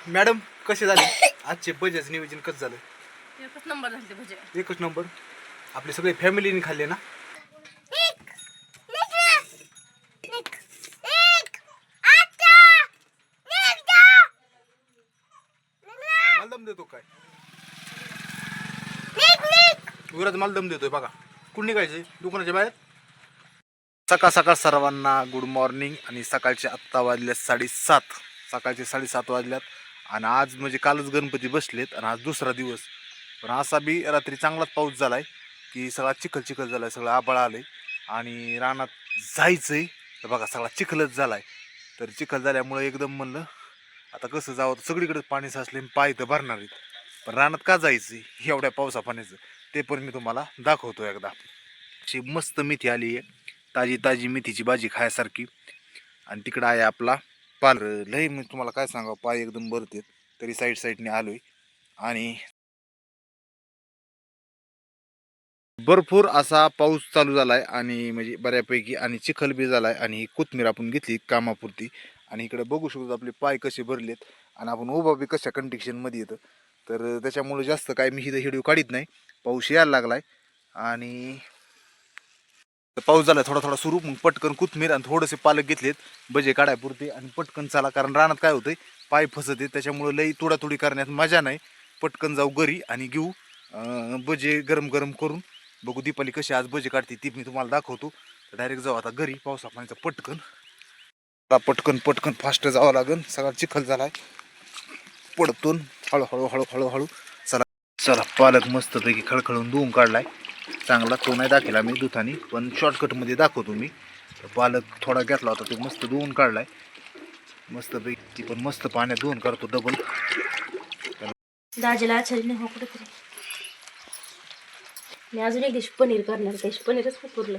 Madam कसे झाले आजचे भजेचं नियोजन कसं झालं? एकच नंबर झाले भजे. एकच नंबर. आपले सगळे फॅमिलीने खाल्ले ना? मला दम देतो काय विराज? मला दम देतोय बघा. कुठं निघायचंय दुकानाच्या बाहेर? सकाळ सकाळ सर्वांना गुड मॉर्निंग. आणि सकाळचे आत्ता वाजल्यात 7:30. सकाळचे 7:30 वाजल्यात. आणि आज म्हणजे कालच गणपती बसलेत आणि आज दुसरा दिवस. पण असा बी रात्री चांगलाच पाऊस झालाय की सगळा चिखल चिखल झालाय, सगळं आबाळ आलंय आणि रानात जायचंय तर बघा सगळा चिखलच झालाय. तर चिखल झाल्यामुळे एकदम म्हणलं आता कसं जावं, सगळीकडे पाणी साचले पाय तर भरणार आहेत. पण रानात का जायचं एवढ्या पावसा पाण्याचं ते पण मी तुम्हाला दाखवतो एकदा. अशी मस्त मेथी आली आहे, ताजी ताजी मेथीची भाजी खायसारखी. आणि तिकडं आहे आपला पालर. लई मी तुम्हाला काय सांगावं, पाय एकदम भरतेत तरी साईडने आलोय. आणि भरपूर असा पाऊस चालू झालाय आणि म्हणजे बऱ्यापैकी आणि चिखल बी झालाय. आणि ही कोथमीर आपण घेतली कामापुरती. आणि इकडे बघू शकतो आपले पाय कसे भरलेत आणि आपण उभा बी कशा कंडिशनमध्ये येतं. तर त्याच्यामुळे जास्त काय मी इथं व्हिडिओ काढत नाही. पाऊस यायला लागलाय आणि पाऊस झाला थोडा थोडा सुरू. मग पटकन कोथमीर आणि थोडेसे पालक घेतलेत भजे काढायपुरते आणि पटकन चला, कारण रानात काय होतंय पाय फसते. त्याच्यामुळे लई तोडातोडी करण्यात मजा नाही. पटकन जाऊ घरी आणि घेऊ भजे गरम गरम करून. बघू दीपाली कशी आज भजे काढते ती मी तुम्हाला दाखवतो. तर डायरेक्ट जाऊ आता घरी. पावसा पाण्याचा पटकन पटकन पटकन फास्ट जावं लागेल. सगळा चिखल झालाय पडतून हळूहळू हळूहळू हळू. चला चला पालक मस्तपैकी खळखळून धुवून काढलाय चांगला. तो नाही दाखवला मी दुधाने, पण शॉर्टकटमध्ये दाखवतो मी. पालक थोडा घेतला होता तो मस्त धुवून काढलाय मस्तपैकी. पण मस्त पाण्यात धुवून काढतो डबल. दाजीला आचार्य हो कुठेतरी मी अजून एक दिवशी पनीर करणार. त्याशी पनीरच खूप पुरलं.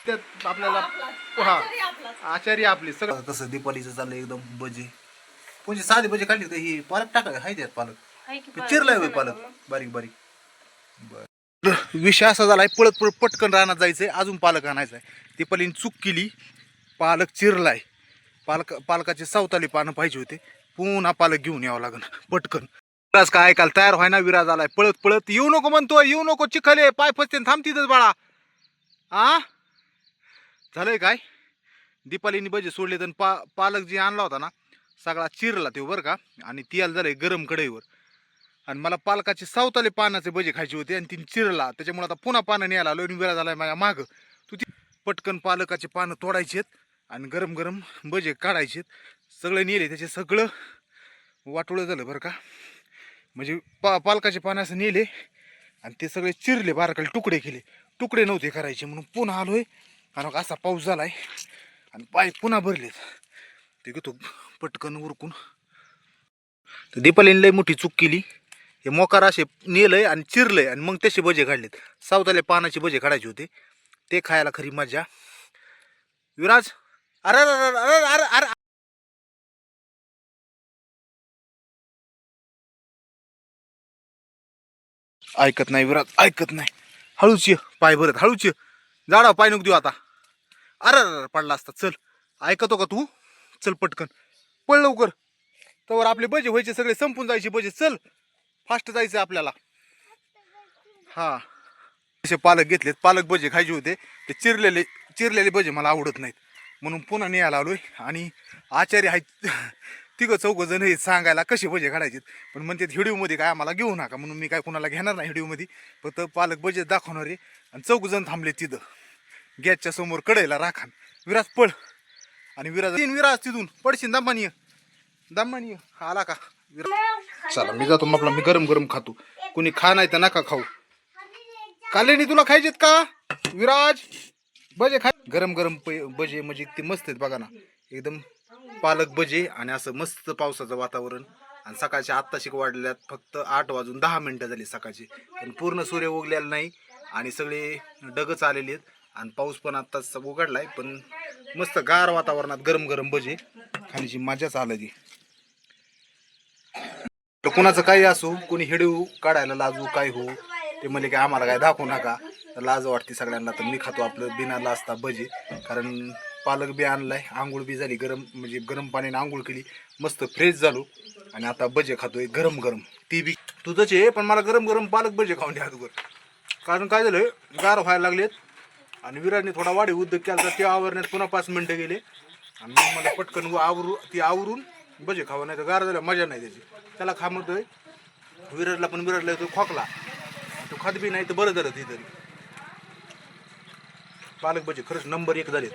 त्यात आपल्याला हा आचार्य आपले सगळं कसं दीपालीचं चाललं एकदम भजे. म्हणजे साधे भजे काढले तर ही पालक टाकाय हाय त्यात पालक चिरलाय होय पालक बारीक बारीक. विषय असा झालाय पळत पळत पटकन रानात जायचंय, अजून पालक आणायचाय. दीपालीने चूक केली, पालक चिरलाय. पालकाचे सावताली पानं पाहिजे होते, पुन्हा पालक घेऊन यावं लागेल पटकन. विराज काय ऐकायला तयार व्हायना. विराज आलाय पळत पळत. येऊ नको म्हणतो, येऊ नको चिखले पाय फसते थांब तिथंच बाळा. आ झालंय काय? दीपालीने भजे सोडले तर पालक जे आणला होता ना सगळा चिरला तो बरं का. आणि तेल झालंय गरम कढईवर. आणि मला पालकाचे सावताले पानाचे भजे खायचे होते आणि तिने चिरला. त्याच्यामुळे आता पुन्हा पानं न्यायला आलो आणि विरा झालाय माझ्या मागं. तू ती पटकन पालकाचे पानं तोडायचेत आणि गरम गरम भजे काढायचेत. सगळं नेले त्याचे सगळं वाटोळं झालं बरं का. म्हणजे पालकाचे पानं असं नेले आणि ते सगळे चिरले, बारकाले तुकडे केले. तुकडे नव्हते करायचे म्हणून पुन्हा आलोय. आणि असा पाऊस झालाय आणि पाय पुन्हा भरलेत. ते घेतो पटकन उरकून. तर दीपालीने लय मोठी चूक केली. हे मोकार असे नेलंय आणि चिरलंय आणि मग तसे भजे काढलेत. सावताले पानाचे भजे काढायचे होते ते खायला खरी मजा. विराज अरे अरे अरे अरे अरे ऐकत नाही विराज, ऐकत नाही. हळूच ये, पाय भरत हळूच ये. जाडा पाय नको देऊ आता. अरे अरे पडला असता. चल ऐकतो का तू? चल पटकन पळ लवकर. तर आपले भजे व्हायचे सगळे संपून जायचे भजे. चल फास्ट जायचं आपल्याला. हा असे पालक घेतलेत, पालक भजे खायचे होते. ते चिरलेले भजे मला आवडत नाहीत म्हणून पुन्हा न्यायला आलोय. आणि आचार्य आहेत तिघं चौघं जण हे सांगायला कसे भजे काढायचे. पण म्हणते व्हिडिओमध्ये काय आम्हाला घेऊ नका म्हणून मी काय कुणाला घेणार नाही व्हिडिओमध्ये. फक्त पालक भजे दाखवणार आहे. आणि चौघ जण थांबले तिथं गॅसच्या समोर कढईला राखा. विराज पळ. आणि विराज तिथून पडशील. दमानी आला का विराज? चला मी जातो आपला. मी गरम गरम खातो. कुणी खा नाही तर नका खाऊ. कालेनी तुला खायचेत का विराज? भजे खाय गरम गरम भजे म्हणजे ते मस्त आहेत बघा ना एकदम. पालक भजे आणि असं मस्त पावसाचं वातावरण. आणि सकाळचे आत्ताशी वाढल्यात फक्त 8:10 झाली सकाळची. पण पूर्ण सूर्य उगलेला नाही आणि सगळे ढगच आलेले आहेत. आणि पाऊस पण आत्ताच उघडलाय. पण मस्त गार वातावरणात गरम गरम भजे खाण्याची मजाच आली. तर कुणाचं काही असो, कोणी हिडू काढायला लाजू काय हो ते म्हणले की आम्हाला काय दाखवू नका. तर लाज वाटते सगळ्यांना. तर मी खातो आपलं बिना लाजता भजे. कारण पालक बी आणलाय, आंघोळ बी झाली, गरम म्हणजे गरम पाण्याने आंघोळ केली, मस्त फ्रेश झालो आणि आता भजे खातोय गरम गरम. ती बी तुझंच आहे, पण मला गरम गरम पालक भजे खाऊन द्या अगोदर. कारण काय झालं, गार व्हायला लागलेत आणि विराजने थोडा वाढी उद्योग केला तर ते आवरण्यात पुन्हा 5 मिनिटं गेले आणि मग मला पटकन आवरून भजे खावं, नाही तर गार झाल्या मजा नाही त्याची. त्याला खा म्हणतोय विराजला, पण विराजला तो खोकला, तो खात बी नाही तर बरं झालं. ती तरी पालक भजे खरंच नंबर 1 झाले.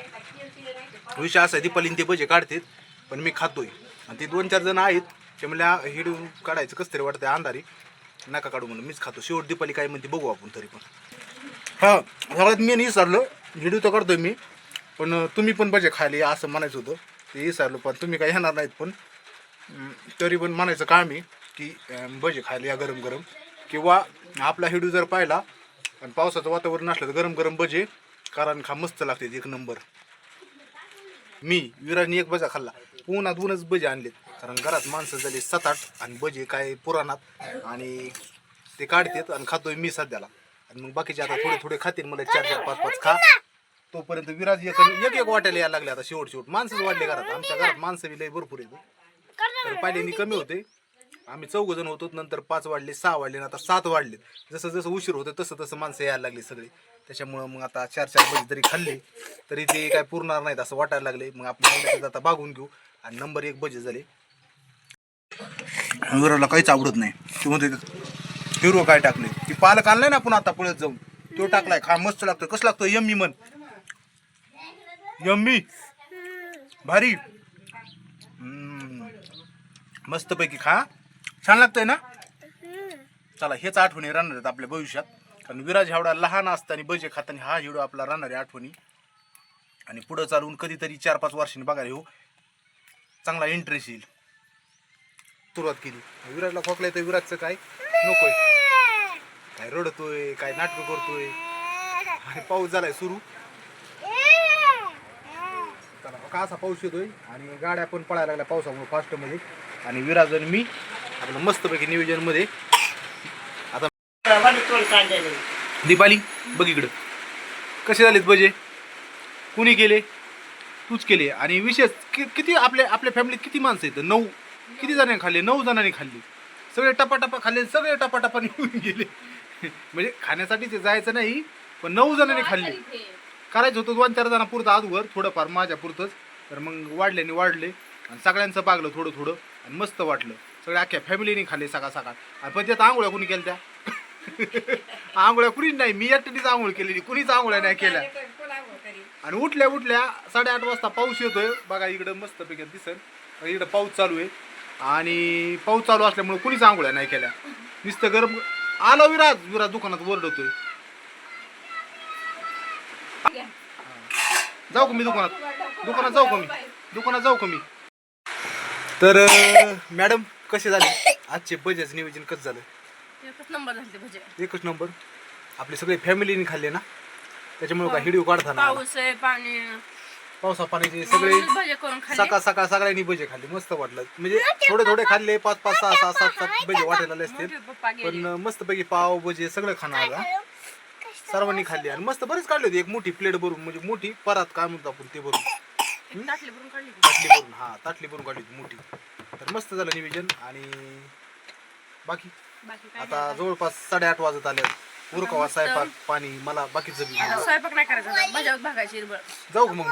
विषय असा आहे, दीपालीन ते भजे काढतात पण मी खातोय आणि ते 2-4 जण आहेत ते म्हणल्या हिडून काढायचं कसं तरी वाटतंय, अंधारी नका काढू म्हणून मीच खातो. शेवट दीपाली काय म्हणते बघू आपण तरी पण. हा सगळ्यात मी विसरलो, व्हिडिओ तर काढतोय मी, पण तुम्ही पण भजे खायले असं म्हणायचं होतं, ते विसरलो. पण तुम्ही काय येणार नाहीत, पण तरी पण म्हणायचं काम आहे की भजे खायला या गरम गरम. किंवा आपला व्हिडिओ जर पाहिला आणि पावसाचं वातावरण असलं तर गरम गरम भजे कारण खा, मस्त लागते 1 नंबर. मी विराजने 1 भजा खाल्ला, पुन्हा 2च भजे आणलेत कारण घरात माणसं झाली 7-8 आणि भजे काय पुराणात आणि ते काढतात आणि खातोय मी सध्याला. आणि मग बाकीचे आता थोडे थोडे खातील, मला 4-4, 5-5 खा. तोपर्यंत विराज एक वाटायला यायला लागले. आता शेवट माणसंच वाढले घरात, आमच्या घरात माणसं बी लय भरपूर आहेत. तर पहिल्यांदा कमी होते, आम्ही 4 जण होतो, नंतर 5 वाढले, 6 वाढले, आता 7 वाढले. जसं जसं उशीर होतं तसं तसं माणसं यायला लागली सगळी. त्याच्यामुळं मग आता 4-4 भजे जरी खाल्ले तरी ते काय पुरणार नाहीत असं वाटायला लागले. मग आपण आता बागून घेऊ आणि नंबर 1 भजे झाले. विराला काहीच आवडत नाही, ते म्हणते हिरवं काय टाकले, ती पालक आणलाय ना आपण आता पळत जाऊन तो टाकलाय. खा, मस्त लागतोय. कसं लागतोय? यम्मी मन, यम्मी, भारी, मस्त पैकी खा, छान लागतंय ना. चला, हेच आठवणी राहणार आहेत आपल्या भविष्यात, कारण विराज एवढा लहान असताना भजे खाताना हा व्हिडिओ आपला राहणार आहे आठवणी. आणि पुढं चालून कधीतरी 4-5 वर्षांनी बघायला येऊ, चांगला इंटरेस्ट येईल. सुरुवात केली विराजला खोकलाय तर विराजचं काय नकोय, काय रडतोय, काय नाटकं करतोय. आणि पाऊस झालाय सुरू, चला का असा पाऊस येतोय आणि गाड्या पण पळायला लागल्या पावसामुळे फास्टमध्ये. आणि विराज आणि मी आपलं मस्तपैकी नियोजनमध्ये. आता दीपाली बघ इकडं कसे झालेत भजे, कुणी केले? तूच केले. आणि विशेष किती आपल्या फॅमिलीत किती माणसं आहेत? 9. किती जणांनी खाल्ले? 9 जणांनी खाल्ली. सगळे टपाटपा खाल्ले, सगळे टपाटपा निघून गेले. म्हणजे खाण्यासाठी ते जायचं नाही, पण 9 जणांनी खाल्ले. करायचं होतं 2-4 जणांपुरतं आजवर थोडंफार माझ्या पुरतंच, तर मग वाढले आणि सगळ्यांचं पागलं थोडं थोडं आणि मस्त वाटलं. सगळ्या अख्ख्या फॅमिलीने खाल्ले सकाळ सकाळ. आणि पण त्यात आंघोळ्या कुणी केल्या? त्या आंघोळ्या कुणीच नाही, मी एकटीच आंघोळ केलेली, कुणीच आंघोळ्या नाही केल्या. आणि उठल्या 8:30 वाजता पाऊस येतोय बघा इकडं, मस्त पैकी दिसन इकडं पाऊस चालू आहे. आणि पाऊस चालू असल्यामुळे कुणीच आंघोळ्या नाही केल्या, नुसतं गरम. आलो विराज दुकानात वरडतोय. जाऊ का मी दुकानात जाऊ का मी? तर मॅडम कसे झाले आजचे भजेचं नियोजन? कसं झालं? 1 नंबर झाले भजे, 1 नंबर. आपली सगळे फॅमिलीने खाल्ले ना, त्याच्यामुळे काय व्हिडिओ काढताना पाऊस आहे, पाणी, पावसा पाण्याचे सगळे भजे करून खाल्ले. सकाळ सगळ्यांनी भजे खाल्ले, मस्त वाटलं. म्हणजे थोडे खाल्ले, 5-5, 6-6, 7-7 भजे वाटायला आले असते, पण मस्त पैकी पाव भजे सगळं खाणार सर्वांनी खाल्ले. आणि मस्त बरेच काढले होते, एक मोठी प्लेट भरून, म्हणजे मोठी परात काय म्हणतो आपण ते भरून, ताटली भरून काढली. ताटली भरून काढली होती मोठी. तर मस्त झालं नियोजन. आणि बाकी आता जवळपास 8:30 वाजत आले. उरकावा स्वयंपाक पाणी, मला बाकीचं स्वयंपाक नाही करायचा, भाज्यावर भागायची. जाऊ मग.